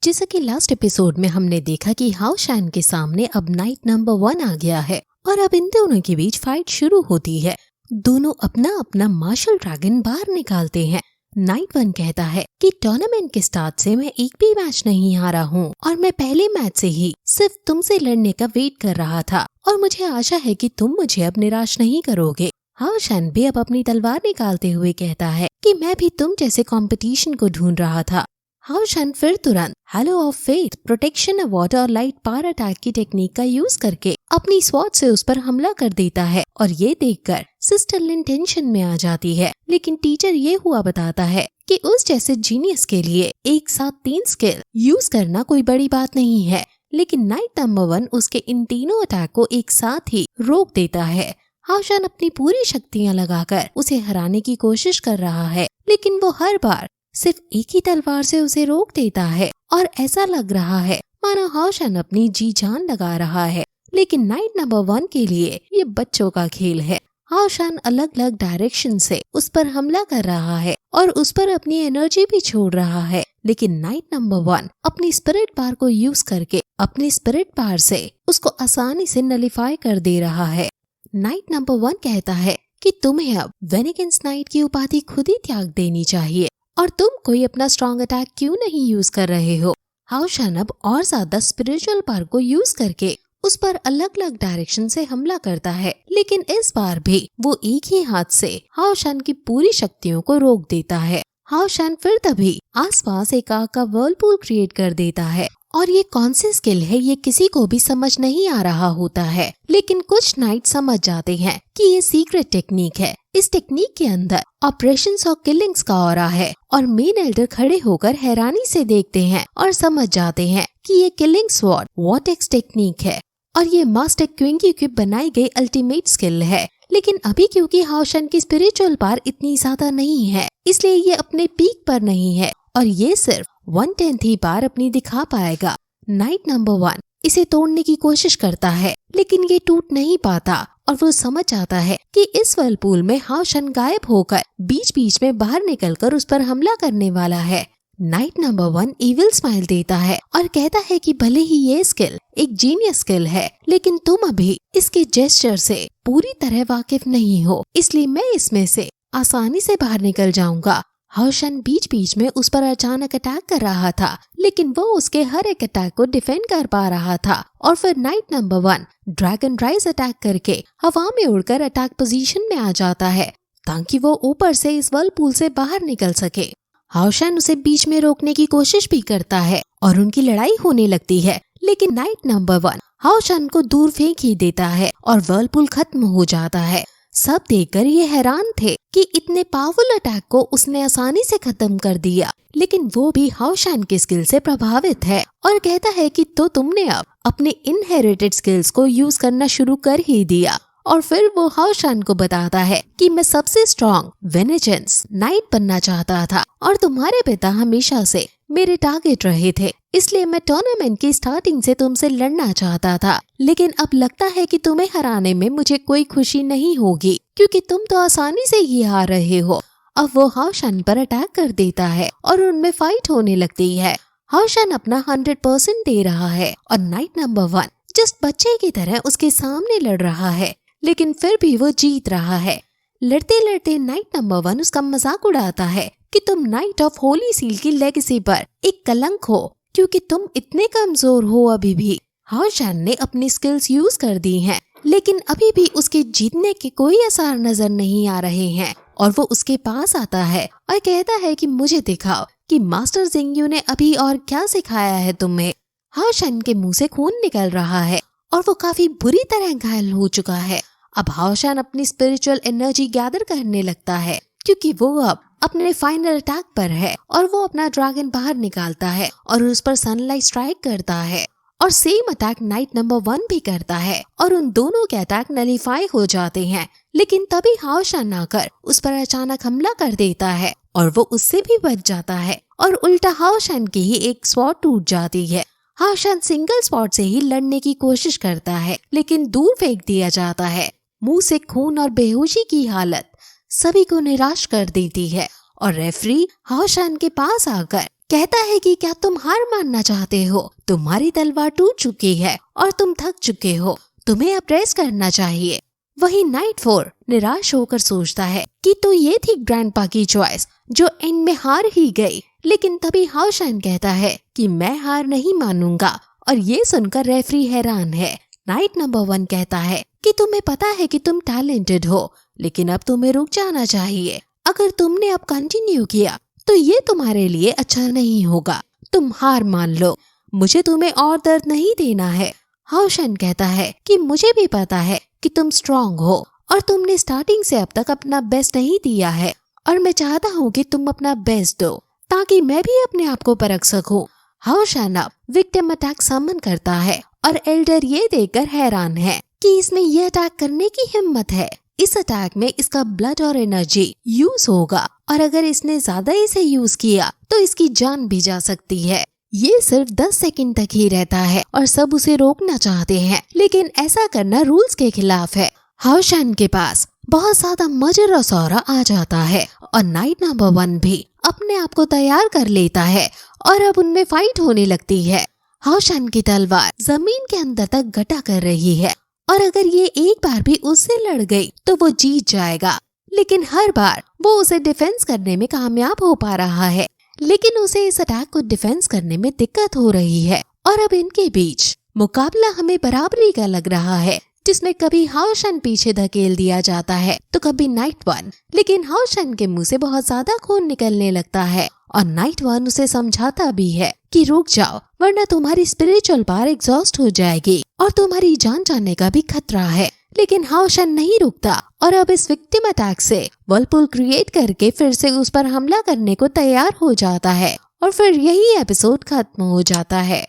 जैसा कि last episode में हमने देखा कि हाओ शान के सामने अब नाइट नंबर 1 आ गया है और अब इन दोनों के बीच फाइट शुरू होती है। दोनों अपना अपना मार्शल ड्रैगन बाहर निकालते हैं। नाइट 1 कहता है कि टूर्नामेंट के स्टार्ट से मैं एक भी मैच नहीं हारा हूँ और मैं पहले मैच से ही सिर्फ तुमसे लड़ने का वेट कर रहा था और मुझे आशा है कि तुम मुझे अब निराश नहीं करोगे। हाओ शान भी अब अपनी तलवार निकालते हुए कहता है कि मैं भी तुम जैसे कंपटीशन को ढूंढ रहा था। हाओ शान फिर तुरंत hello of faith, protection award और लाइट पावर अटैक की टेक्निक का यूज करके अपनी स्वॉर्ड से उस पर हमला कर देता है और ये देखकर सिस्टर लिन टेंशन में आ जाती है। लेकिन टीचर ये हुआ बताता है कि उस जैसे जीनियस के लिए एक साथ 3 स्किल यूज करना कोई बड़ी बात नहीं है। लेकिन नाइट नंबर 1 उसके इन तीनों अटैक को एक साथ ही रोक देता है। हाओ शान अपनी पूरी शक्तियाँ लगाकर उसे हराने की कोशिश कर रहा है, लेकिन वो हर बार सिर्फ एक ही तलवार से उसे रोक देता है और ऐसा लग रहा है मानो हाओ शान अपनी जी जान लगा रहा है। लेकिन नाइट नंबर 1 के लिए ये बच्चों का खेल है। हाओ शान अलग अलग डायरेक्शन से उस पर हमला कर रहा है और उस पर अपनी एनर्जी भी छोड़ रहा है। लेकिन नाइट नंबर 1 अपनी स्पिरिट पावर को यूज करके अपनी स्पिरिट पावर से उसको आसानी से नलिफाई कर दे रहा है। नाइट नंबर 1 कहता है कि तुम्हें अब वेनेगेंस नाइट की उपाधि खुद ही त्याग देनी चाहिए और तुम कोई अपना स्ट्रॉन्ग अटैक क्यों नहीं यूज कर रहे हो। हाओ शान अब और ज्यादा स्पिरिचुअल पावर को यूज करके उस पर अलग अलग डायरेक्शन से हमला करता है, लेकिन इस बार भी वो एक ही हाथ से हाओ शान की पूरी शक्तियों को रोक देता है। हाओ शान फिर तभी आसपास एक आग का वर्लपूल क्रिएट कर देता है और ये कौन सी स्किल है ये किसी को भी समझ नहीं आ रहा होता है। लेकिन कुछ नाइट समझ जाते हैं कि ये सीक्रेट टेक्निक है। इस टेक्निक के अंदर ऑपरेशंस और किलिंग्स का ऑरा है और मेन एल्डर खड़े होकर हैरानी से देखते हैं और समझ जाते हैं कि ये किलिंग स्वॉर्ड वॉटेक्स टेक्निक है और ये मास्टर क्विंगी की बनाई गई अल्टीमेट स्किल है। लेकिन अभी क्योंकि हाओ शान की स्पिरिचुअल पावर इतनी ज्यादा नहीं है, इसलिए ये अपने पीक पर नहीं है और ये सिर्फ 1/10 ही बार अपनी दिखा पाएगा। नाइट नंबर 1 इसे तोड़ने की कोशिश करता है, लेकिन ये टूट नहीं पाता और वो समझ जाता है कि इस वर्लपूल में हाओ शान गायब होकर बीच बीच में बाहर निकलकर उस पर हमला करने वाला है। नाइट नंबर 1 इविल स्माइल देता है और कहता है कि भले ही ये स्किल एक जीनियस स्किल है, लेकिन तुम अभी इसके जेस्चर से पूरी तरह वाकिफ नहीं हो, इसलिए मैं इसमें से आसानी से बाहर निकल जाऊंगा। हाओ शान बीच बीच में उस पर अचानक अटैक कर रहा था, लेकिन वो उसके हर एक अटैक को डिफेंड कर पा रहा था और फिर night number 1 dragon rise attack करके हवा में उड़कर अटैक पोजीशन में आ जाता है ताकि वो ऊपर से इस वर्लपूल से बाहर निकल सके। हाओ शान उसे बीच में रोकने की कोशिश भी करता है और उनकी लड़ाई होने लगती है, लेकिन नाइट नंबर 1 हाओ शान को दूर फेंक ही देता है और वर्लपूल खत्म हो जाता है। सब देखकर ये हैरान थे कि इतने पावरफुल अटैक को उसने आसानी से खत्म कर दिया, लेकिन वो भी हाओ शान के स्किल से प्रभावित है और कहता है कि तो तुमने अब अपने इनहेरिटेड स्किल्स को यूज करना शुरू कर ही दिया। और फिर वो हाओ शान को बताता है कि मैं सबसे स्ट्रॉन्ग वेनेजेंस नाइट बनना चाहता था और तुम्हारे पिता हमेशा से मेरे टारगेट रहे थे, इसलिए मैं टूर्नामेंट की स्टार्टिंग से तुमसे लड़ना चाहता था। लेकिन अब लगता है कि तुम्हें हराने में मुझे कोई खुशी नहीं होगी क्योंकि तुम तो आसानी से ही हार रहे हो। अब वो हाओ शान पर अटैक कर देता है और उनमें फाइट होने लगती है। हाओ शान अपना 100% दे रहा है और नाइट नंबर 1 जस्ट बच्चे की तरह उसके सामने लड़ रहा है, लेकिन फिर भी वो जीत रहा है। लड़ते लड़ते नाइट नंबर 1 उसका मजाक उड़ाता है कि तुम नाइट ऑफ होली सील की लेगेसी पर एक कलंक हो क्योंकि तुम इतने कमजोर हो। अभी भी हाओ शान ने अपनी स्किल्स यूज कर दी हैं, लेकिन अभी भी उसके जीतने के कोई आसार नजर नहीं आ रहे हैं और वो उसके पास आता है और कहता है कि मुझे दिखाओ कि मास्टर जिंगयू ने अभी और क्या सिखाया है तुम्हें। हाओ शान के मुंह से खून निकल रहा है और वो काफी बुरी तरह घायल हो चुका है। अब हाओ शान अपनी स्पिरिचुअल एनर्जी गैदर करने लगता है क्योंकि वो अब अपने फाइनल अटैक पर है और वो अपना ड्रैगन बाहर निकालता है और उस पर सनलाइट स्ट्राइक करता है और सेम अटैक नाइट नंबर 1 भी करता है और उन दोनों के अटैक नलिफाई हो जाते हैं। लेकिन तभी हाओ शान आकर उस पर अचानक हमला कर देता है और वो उससे भी बच जाता है और उल्टा हाओ शान की ही एक स्वॉर्ड टूट जाती है। हाओ शान सिंगल स्वॉर्ड से ही लड़ने की कोशिश करता है, लेकिन दूर फेंक दिया जाता है। मुंह से खून और बेहोशी की हालत सभी को निराश कर देती है और रेफरी हाओ शान के पास आकर कहता है कि क्या तुम हार मानना चाहते हो? तुम्हारी तलवार टूट चुकी है और तुम थक चुके हो, तुम्हें अब रेस्ट करना चाहिए। वही नाइट 4 निराश होकर सोचता है कि तो ये थी ग्रैंडपा की चॉइस जो एंड में हार ही गई। लेकिन तभी हाओ शैन कहता है कि मैं हार नहीं मानूंगा, और ये सुनकर रेफरी हैरान है। नाइट नंबर 1 कहता है कि तुम्हें पता है कि तुम टैलेंटेड हो, लेकिन अब तुम्हें रुक जाना चाहिए। अगर तुमने अब कंटिन्यू किया तो ये तुम्हारे लिए अच्छा नहीं होगा। तुम हार मान लो, मुझे तुम्हें और दर्द नहीं देना है। हाओ शैन कहता है कि मुझे भी पता है कि तुम स्ट्रांग हो और तुमने स्टार्टिंग से अब तक अपना बेस्ट नहीं दिया है, और मैं चाहता हूँ कि तुम अपना बेस्ट दो ताकि मैं भी अपने आप को परख सकूं। हाओ शैन अब विक्टिम अटैक समन करता है और एल्डर ये देखकर हैरान है कि इसमें ये अटैक करने की हिम्मत है। इस अटैक में इसका ब्लड और एनर्जी यूज होगा, और अगर इसने ज्यादा इसे यूज किया तो इसकी जान भी जा सकती है। ये सिर्फ 10 सेकंड तक ही रहता है और सब उसे रोकना चाहते हैं, लेकिन ऐसा करना रूल्स के खिलाफ है। हाओ शैन के पास बहुत ज्यादा मजर और सौरा आ जाता है और नाइट नंबर 1 भी अपने आप को तैयार कर लेता है और अब उनमें फाइट होने लगती है। हाओ शैन की तलवार जमीन के अंदर तक गटा कर रही है, और अगर ये एक बार भी उससे लड़ गई तो वो जीत जाएगा। लेकिन हर बार वो उसे डिफेंस करने में कामयाब हो पा रहा है, लेकिन उसे इस अटैक को डिफेंस करने में दिक्कत हो रही है। और अब इनके बीच मुकाबला हमें बराबरी का लग रहा है, जिसमें कभी हाओ शैन पीछे धकेल दिया जाता है तो कभी नाइट 1। लेकिन हाओ शैन के मुंह से बहुत ज्यादा खून निकलने लगता है और नाइट 1 उसे समझाता भी है कि रुक जाओ, वरना तुम्हारी स्पिरिचुअल पावर एग्जॉस्ट हो जाएगी और तुम्हारी जान जाने का भी खतरा है। लेकिन हाओ शैन नहीं रुकता और अब इस विक्टिम अटैक से वर्लपूल क्रिएट करके फिर से उस पर हमला करने को तैयार हो जाता है, और फिर यही एपिसोड खत्म हो जाता है।